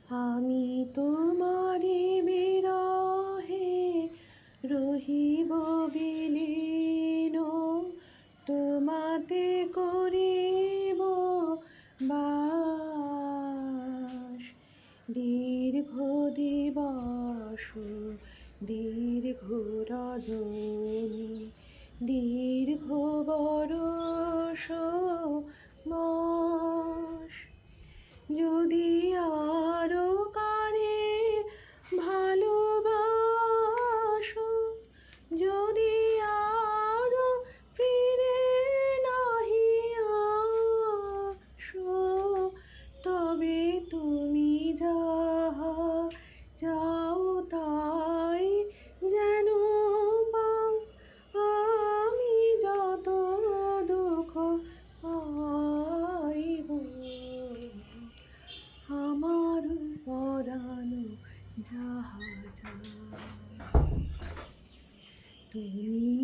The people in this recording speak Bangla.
আমি তোমারি বিরহে রহিব বিলীন, তোমাতে করিব বাস। দীর্ঘ দিবস দীর্ঘ রজনী, দীর্ঘ বরষ মাস। যদি আরো কারে ভালোবাসো, যদি আরো ফিরে নাহি আসো, তবে তুমি যাহা চাও তাই যেন পাও। আমি যত দুঃখ পাইব, আমার পরাণ যাহা চায়, তুমি